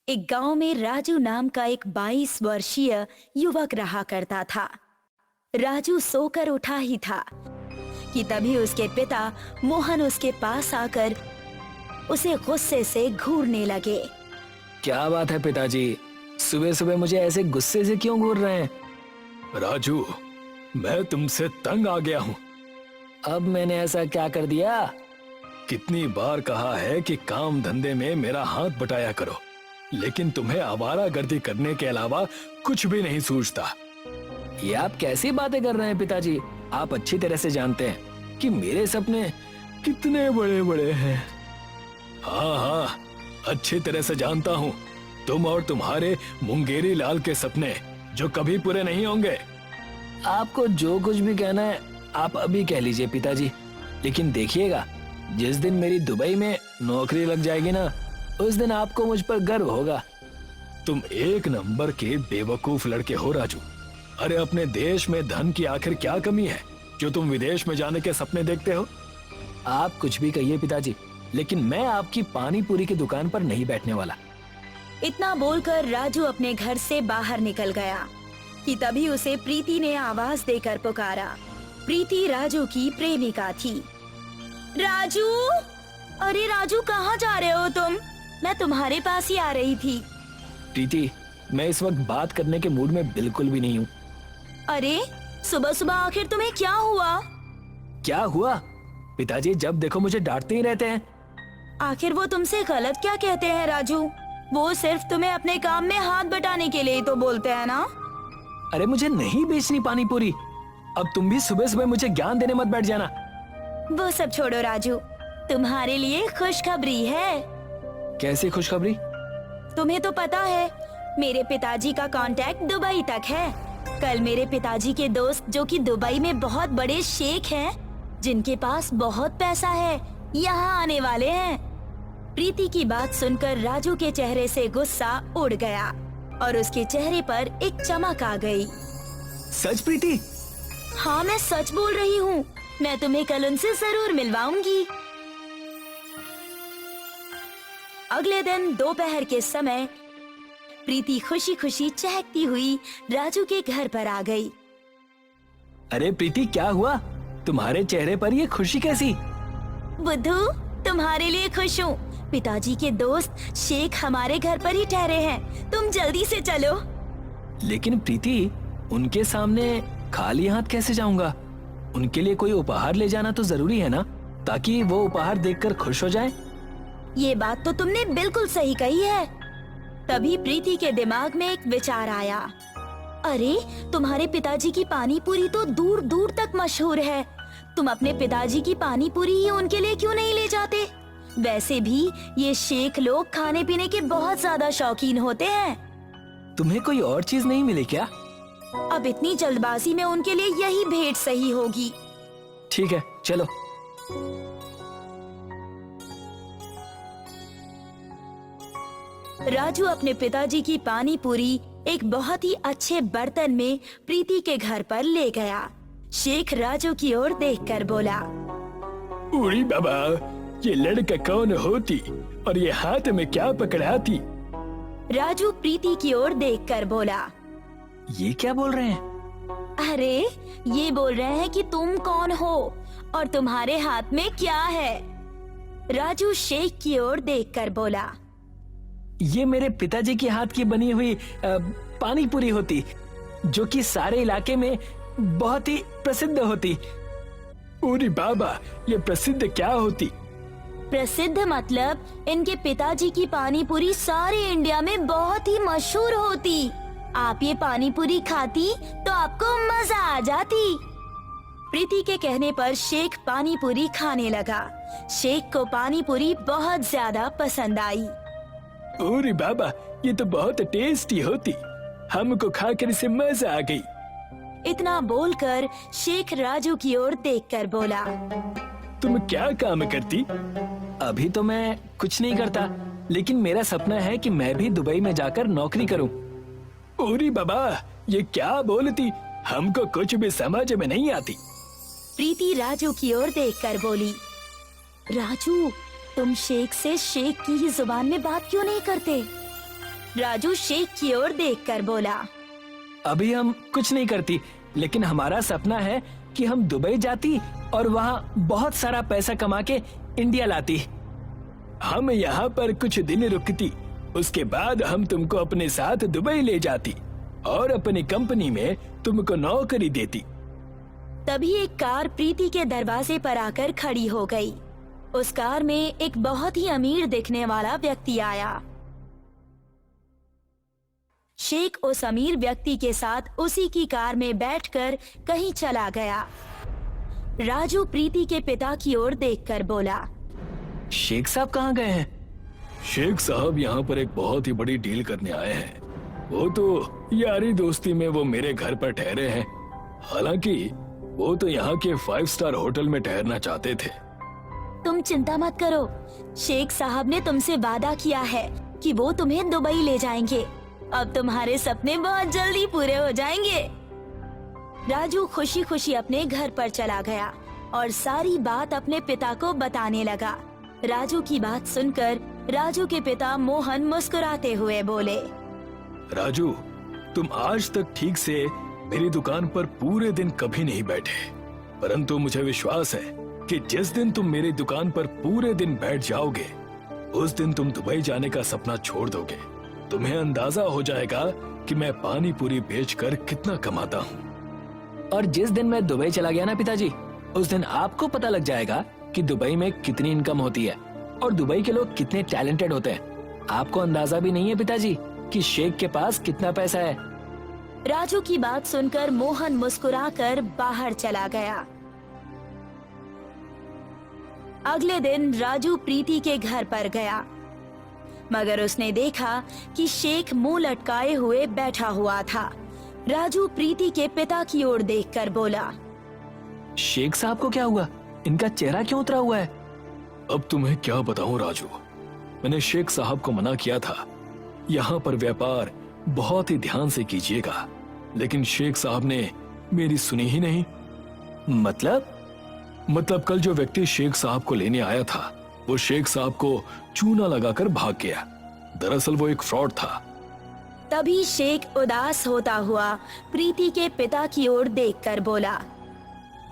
एक गांव में राजू नाम का एक 22 वर्षीय युवक रहा करता था। राजू सोकर उठा ही था कि तभी उसके पिता मोहन उसके पास आकर उसे गुस्से से घूरने लगे। क्या बात है पिताजी, सुबह सुबह मुझे ऐसे गुस्से से क्यों घूर रहे हैं? राजू, मैं तुमसे तंग आ गया हूँ। अब मैंने ऐसा क्या कर दिया? कितनी बार कहा है कि काम धंधे में मेरा हाथ बटाया करो, लेकिन तुम्हें आवारागर्दी करने के अलावा कुछ भी नहीं सूझता। ये आप कैसी बातें कर रहे हैं पिताजी? आप अच्छी तरह से जानते हैं कि मेरे सपने कितने बड़े बड़े हैं। हाँ हाँ, अच्छी तरह से जानता हूँ। तुम और तुम्हारे मुंगेरी लाल के सपने जो कभी पूरे नहीं होंगे। आपको जो कुछ भी कहना है आप अभी कह लीजिए पिताजी, लेकिन देखिएगा जिस दिन मेरी दुबई में नौकरी लग जाएगी ना, उस दिन आपको मुझ पर गर्व होगा। तुम एक नंबर के बेवकूफ लड़के हो राजू। अरे अपने देश में धन की आखिर क्या कमी है जो तुम विदेश में जाने के सपने देखते हो? आप कुछ भी कहिए पिताजी, लेकिन मैं आपकी पानी पूरी की दुकान पर नहीं बैठने वाला। इतना बोलकर राजू अपने घर से बाहर निकल गया कि तभी उसे प्रीति ने आवाज देकर पुकारा। प्रीति राजू की प्रेमिका थी। राजू, अरे राजू कहाँ जा रहे हो तुम? मैं तुम्हारे पास ही आ रही थी। प्रीति, मैं इस वक्त बात करने के मूड में बिल्कुल भी नहीं हूँ। अरे सुबह सुबह आखिर तुम्हें क्या हुआ? क्या हुआ? पिताजी जब देखो मुझे डांटते ही रहते हैं। आखिर वो तुमसे गलत क्या कहते हैं राजू? वो सिर्फ तुम्हें अपने काम में हाथ बटाने के लिए तो बोलते हैं ना? अरे मुझे नहीं बेचनी पानी पूरी। अब तुम भी सुबह सुबह मुझे ज्ञान देने मत बैठ जाना। वो सब छोड़ो राजू, तुम्हारे लिए खुशखबरी है। कैसी खुशखबरी? तुम्हें तो पता है मेरे पिताजी का कांटेक्ट दुबई तक है। कल मेरे पिताजी के दोस्त जो कि दुबई में बहुत बड़े शेख हैं, जिनके पास बहुत पैसा है, यहाँ आने वाले हैं। प्रीति की बात सुनकर राजू के चेहरे से गुस्सा उड़ गया और उसके चेहरे पर एक चमक आ गई। सच प्रीति? हाँ मैं सच बोल रही हूँ। मैं तुम्हें कल उनसे जरूर मिलवाऊंगी। अगले दिन दोपहर के समय प्रीति खुशी खुशी चहकती हुई राजू के घर पर आ गई। अरे प्रीति, क्या हुआ? तुम्हारे चेहरे पर ये खुशी कैसी? बुद्धू, तुम्हारे लिए खुश हूँ। पिताजी के दोस्त शेख हमारे घर पर ही ठहरे हैं। तुम जल्दी से चलो। लेकिन प्रीति, उनके सामने खाली हाथ कैसे जाऊंगा? उनके लिए कोई उपहार ले जाना तो जरूरी है ना, ताकि वो उपहार देखकर खुश हो जाए। ये बात तो तुमने बिल्कुल सही कही है। तभी प्रीति के दिमाग में एक विचार आया। अरे तुम्हारे पिताजी की पानी पूरी तो दूर दूर तक मशहूर है। तुम अपने पिताजी की पानी पूरी ही उनके लिए क्यों नहीं ले जाते? वैसे भी ये शेख लोग खाने पीने के बहुत ज्यादा शौकीन होते हैं। तुम्हें कोई और चीज नहीं मिली क्या? अब इतनी जल्दबाजी में उनके लिए यही भेंट सही होगी। ठीक है, चलो। राजू अपने पिताजी की पानी पूरी एक बहुत ही अच्छे बर्तन में प्रीति के घर पर ले गया। शेख राजू की ओर देखकर बोला, उरी बाबा, ये लड़का कौन होती और ये हाथ में क्या पकड़ा थी? राजू प्रीति की ओर देखकर बोला, ये क्या बोल रहे हैं? अरे ये बोल रहे हैं कि तुम कौन हो और तुम्हारे हाथ में क्या है? राजू शेख की ओर देखकर बोला, ये मेरे पिताजी के हाथ की बनी हुई पानी पूरी होती, जो कि सारे इलाके में बहुत ही प्रसिद्ध होती। उरी बाबा, ये प्रसिद्ध क्या होती? प्रसिद्ध मतलब इनके पिताजी की पानी पूरी सारे इंडिया में बहुत ही मशहूर होती। आप ये पानी पूरी खाती तो आपको मजा आ जाती। प्रीति के कहने पर शेख पानी पूरी खाने लगा। शेख को पानी पूरी बहुत ज्यादा पसंद आई। अरे बाबा, ये तो बहुत टेस्टी होती। हमको खाकर इसे मजा आ गई। इतना बोलकर शेख राजू की ओर देखकर बोला, तुम क्या काम करती? अभी तो मैं कुछ नहीं करता, लेकिन मेरा सपना है कि मैं भी दुबई में जाकर नौकरी करूं। अरे बाबा, ये क्या बोलती? हमको कुछ भी समझ में नहीं आती। प्रीति राजू की ओर देखकर बोली, राजू तुम शेख से शेख की ही जुबान में बात क्यों नहीं करते? राजू शेख की ओर देखकर बोला। अभी हम कुछ नहीं करती, लेकिन हमारा सपना है कि हम दुबई जाती और वहाँ बहुत सारा पैसा कमा के इंडिया लाती। हम यहाँ पर कुछ दिन रुकती, उसके बाद हम तुमको अपने साथ दुबई ले जाती और अपनी कंपनी में तुमको नौकरी देती। तभी एक कार प्रीति के दरवाजे पर आकर खड़ी हो गई। उस कार में एक बहुत ही अमीर दिखने वाला व्यक्ति आया। शेख उस अमीर व्यक्ति के साथ उसी की कार में बैठकर कहीं चला गया। राजू प्रीति के पिता की ओर देखकर बोला। शेख साहब कहाँ गए हैं? शेख साहब यहाँ पर एक बहुत ही बड़ी डील करने आए हैं। वो तो यारी दोस्ती में वो मेरे घर पर ठहरे हैं। हालांकि वो तो यहाँ के 5 स्टार होटल में ठहरना चाहते थे। तुम चिंता मत करो, शेख साहब ने तुमसे वादा किया है कि वो तुम्हें दुबई ले जाएंगे। अब तुम्हारे सपने बहुत जल्दी पूरे हो जाएंगे। राजू खुशी खुशी अपने घर पर चला गया और सारी बात अपने पिता को बताने लगा। राजू की बात सुनकर राजू के पिता मोहन मुस्कुराते हुए बोले। राजू, तुम आज तक ठीक से मेरी दुकान पर पूरे दिन कभी नहीं बैठे, परंतु मुझे विश्वास है कि जिस दिन तुम मेरी दुकान पर पूरे दिन बैठ जाओगे, उस दिन तुम दुबई जाने का सपना छोड़ दोगे। तुम्हें अंदाजा हो जाएगा कि मैं पानी पूरी बेचकर कितना कमाता हूँ। और जिस दिन मैं दुबई चला गया ना पिताजी, उस दिन आपको पता लग जाएगा कि दुबई में कितनी इनकम होती है और दुबई के लोग कितने टैलेंटेड होते हैं। आपको अंदाजा भी नहीं है पिताजी कि शेख के पास कितना पैसा है। राजू की बात सुनकर मोहन मुस्कुराकर बाहर चला गया। अगले दिन राजू प्रीति के घर पर गया, मगर उसने देखा कि शेख मुंह लटकाए हुए बैठा हुआ था। राजू प्रीति के पिता की ओर देखकर बोला। शेख साहब को क्या हुआ? इनका चेहरा क्यों उतरा हुआ है? अब तुम्हें क्या बताऊं राजू, मैंने शेख साहब को मना किया था, यहाँ पर व्यापार बहुत ही ध्यान से कीजिएगा, लेकिन शेख साहब ने मेरी सुनी ही नहीं। मतलब कल जो व्यक्ति शेख साहब को लेने आया था, वो शेख साहब को चूना लगाकर भाग गया। दरअसल वो एक फ्रॉड था। तभी शेख उदास होता हुआ प्रीति के पिता की ओर देखकर बोला।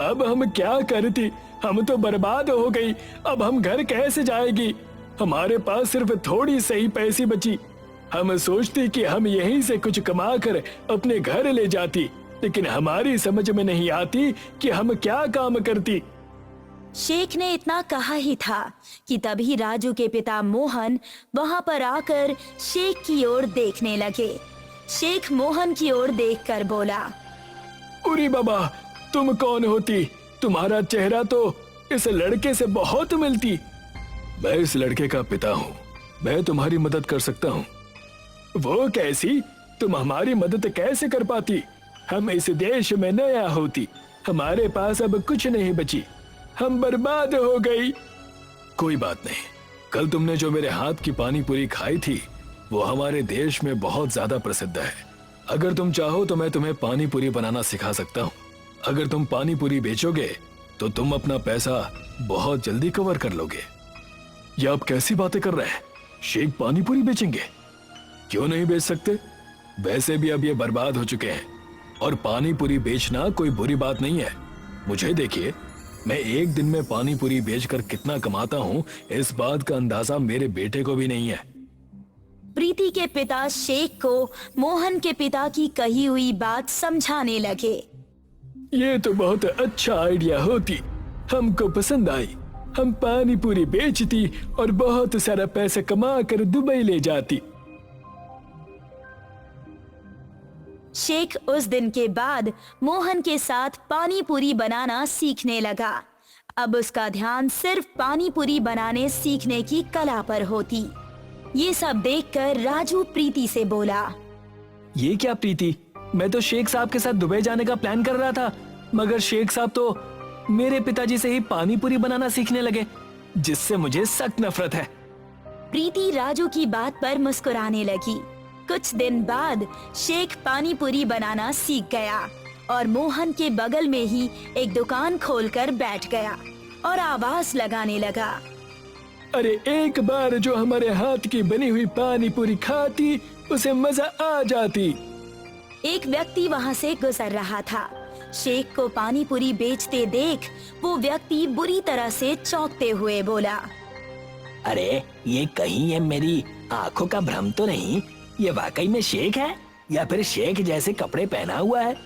अब हम क्या करती, हम तो बर्बाद हो गई। अब हम घर कैसे जाएगी? हमारे पास सिर्फ थोड़ी सही पैसे बची। हम सोचती कि हम यहीं से कुछ कमा कर अपने घर ले जाती, लेकिन हमारी समझ में नहीं आती कि हम क्या काम करती। शेख ने इतना कहा ही था कि तभी राजू के पिता मोहन वहां पर आकर शेख की ओर देखने लगे। शेख मोहन की ओर देखकर बोला। उरी बाबा, तुम कौन होती? तुम्हारा चेहरा तो इस लड़के से बहुत मिलती। मैं इस लड़के का पिता हूँ, मैं तुम्हारी मदद कर सकता हूँ। वो कैसी? तुम हमारी मदद कैसे कर पाती? हम इस देश में नया होती, हमारे पास अब कुछ नहीं बची, हम बर्बाद हो गई। कोई बात नहीं, कल तुमने जो मेरे हाथ की पानी पूरी खाई थी, वो हमारे देश में बहुत ज्यादा प्रसिद्ध है। अगर तुम चाहो तो मैं तुम्हें पानी पूरी बनाना सिखा सकता हूँ। अगर तुम पानी पूरी बेचोगे तो तुम अपना पैसा बहुत जल्दी कवर कर लोगे। ये आप कैसी बातें कर रहे हैं? शेख पानी पूरी बेचेंगे? क्यों नहीं बेच सकते? वैसे भी अब ये बर्बाद हो चुके हैं और पानी पूरी बेचना कोई बुरी बात नहीं है। मुझे देखिए, मैं एक दिन में पानी पूरी बेचकर कितना कमाता हूँ, इस बात का अंदाजा मेरे बेटे को भी नहीं है। प्रीति के पिता शेख को मोहन के पिता की कही हुई बात समझाने लगे। ये तो बहुत अच्छा आइडिया होती, हमको पसंद आई। हम पानी पूरी बेचती और बहुत सारा पैसा कमा कर दुबई ले जाती। शेख उस दिन के बाद मोहन के साथ पानी पूरी बनाना सीखने लगा। अब उसका ध्यान सिर्फ पानी पूरी बनाने सीखने की कला पर होती। ये सब देखकर राजू प्रीति से बोला। ये क्या प्रीति, मैं तो शेख साहब के साथ दुबई जाने का प्लान कर रहा था, मगर शेख साहब तो मेरे पिताजी से ही पानी पूरी बनाना सीखने लगे, जिससे मुझे सख्त नफरत है। प्रीति राजू की बात पर मुस्कुराने लगी। कुछ दिन बाद शेख पानी पूरी बनाना सीख गया और मोहन के बगल में ही एक दुकान खोलकर बैठ गया और आवाज लगाने लगा। अरे एक बार जो हमारे हाथ की बनी हुई पानी पूरी खाती, उसे मजा आ जाती। एक व्यक्ति वहाँ से गुजर रहा था। शेख को पानी पूरी बेचते देख वो व्यक्ति बुरी तरह से चौंकते हुए बोला, अरे ये कहीं ये मेरी आंखों का भ्रम तो नहीं? ये वाकई में शेख है या फिर शेख जैसे कपड़े पहना हुआ है?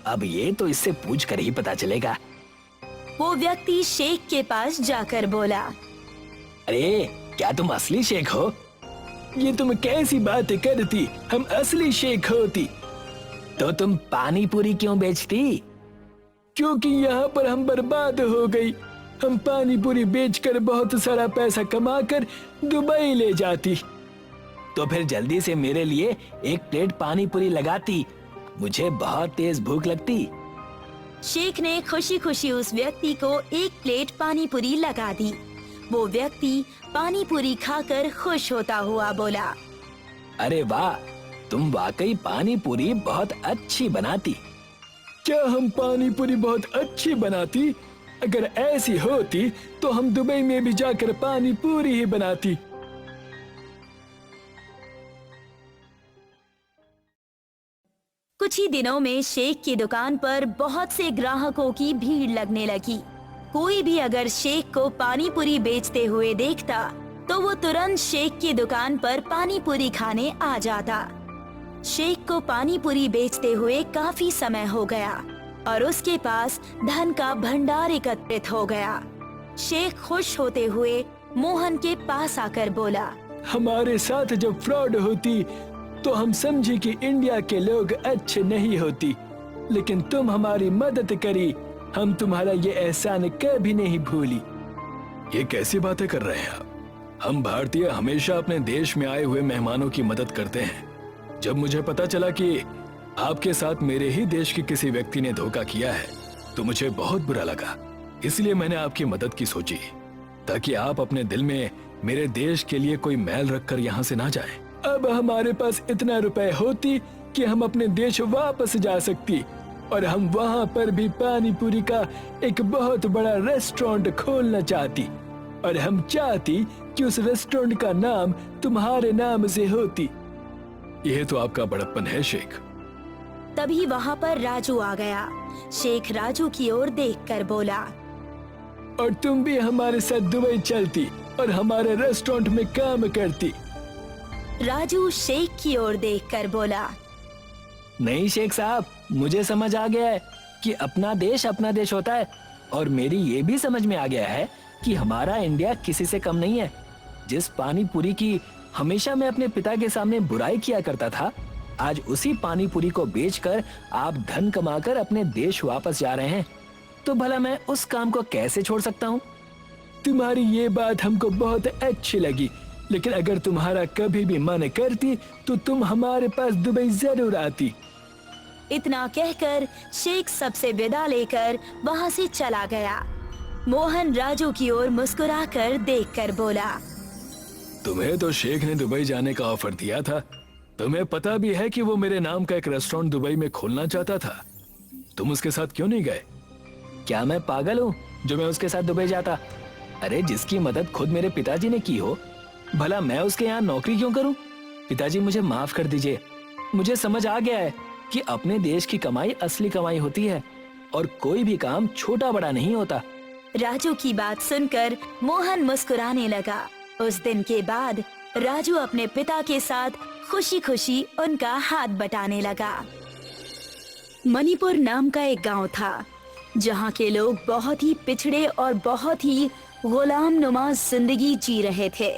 अब ये तो इससे पूछ कर ही पता चलेगा। वो व्यक्ति शेख के पास जाकर बोला, अरे क्या तुम असली शेख हो? ये तुम कैसी बातें करती? हम असली शेख होती। तो तुम पानी पूरी क्यों बेचती? क्योंकि यहाँ पर हम बर्बाद हो गई। हम पानी पूरी बेचकर बहुत सारा पैसा कमाकर दुबई ले जाती। तो फिर जल्दी से मेरे लिए एक प्लेट पानी पूरी लगाती, मुझे बहुत तेज भूख लगती। शेख ने खुशी खुशी उस व्यक्ति को एक प्लेट पानी पूरी लगा दी। वो व्यक्ति पानी पूरी खाकर खुश होता हुआ बोला, अरे वाह, तुम वाकई पानी पूरी बहुत अच्छी बनाती। क्या हम पानी पूरी बहुत अच्छी बनाती? अगर ऐसी होती तो हम दुबई में भी जाकर पानी पूरी ही बनाती। कुछ ही दिनों में शेख की दुकान पर बहुत से ग्राहकों की भीड़ लगने लगी। कोई भी अगर शेख को पानी पूरी बेचते हुए देखता तो वो तुरंत शेख की दुकान पर पानी पूरी खाने आ जाता। शेख को पानी पूरी बेचते हुए काफी समय हो गया और उसके पास धन का भंडार एकत्रित हो गया। शेख खुश होते हुए मोहन के पास आकर बोला, हमारे साथ जब फ्रॉड होती तो हम समझे कि इंडिया के लोग अच्छे नहीं होती, लेकिन तुम हमारी मदद करी। हम तुम्हारा ये एहसान कभी नहीं भूली। ये कैसी बातें कर रहे हैं आप? हम भारतीय हमेशा अपने देश में आए हुए मेहमानों की मदद करते हैं। जब मुझे पता चला कि आपके साथ मेरे ही देश के किसी व्यक्ति ने धोखा किया है तो मुझे बहुत बुरा लगा। इसलिए मैंने आपकी मदद की सोची, ताकि आप अपने दिल में मेरे देश के लिए कोई मैल रखकर यहाँ से ना जाए। अब हमारे पास इतना रुपए होती कि हम अपने देश वापस जा सकती और हम वहाँ पर भी पानी पूरी का एक बहुत बड़ा रेस्टोरेंट खोलना चाहती, और हम चाहती कि उस रेस्टोरेंट का नाम तुम्हारे नाम से होती। यह तो आपका बड़प्पन है शेख। तभी वहाँ पर राजू आ गया। शेख राजू की ओर देखकर बोला, और तुम भी हमारे साथ दुबई चलती और हमारे रेस्टोरेंट में काम करती। राजू शेख की ओर देखकर बोला, नहीं शेख साहब, मुझे समझ आ गया है कि अपना देश होता है, और मेरी ये भी समझ में आ गया है कि हमारा इंडिया किसी से कम नहीं है। जिस पानी पूरी की हमेशा मैं अपने पिता के सामने बुराई किया करता था, आज उसी पानी पूरी को बेचकर आप धन कमाकर अपने देश वापस जा रहे हैं, तो भला मैं उस काम को कैसे छोड़ सकता हूँ? तुम्हारी ये बात हमको बहुत अच्छी लगी, लेकिन अगर तुम्हारा कभी भी मन करती तो तुम हमारे पास दुबई जरूर आती। इतना कहकर शेख सबसे विदा लेकर वहाँ से चला गया। मोहन राजू की ओर मुस्कुराकर देखकर बोला, तुम्हें तो शेख ने दुबई जाने का ऑफर दिया था। तुम्हें पता भी है कि वो मेरे नाम का एक रेस्टोरेंट दुबई में खोलना चाहता था। तुम उसके साथ क्यों नहीं गए? क्या मैं पागल हूँ जो मैं उसके साथ दुबई जाता? अरे जिसकी मदद खुद मेरे पिताजी ने की हो, भला मैं उसके यहाँ नौकरी क्यों करूँ? पिताजी मुझे माफ कर दीजिए। मुझे समझ आ गया है कि अपने देश की कमाई असली कमाई होती है और कोई भी काम छोटा बड़ा नहीं होता। राजू की बात सुनकर मोहन मुस्कुराने लगा। उस दिन के बाद राजू अपने पिता के साथ खुशी खुशी उनका हाथ बटाने लगा। मणिपुर नाम का एक गांव था जहां के लोग बहुत ही पिछड़े और बहुत ही गुलाम नुमा जिंदगी जी रहे थे।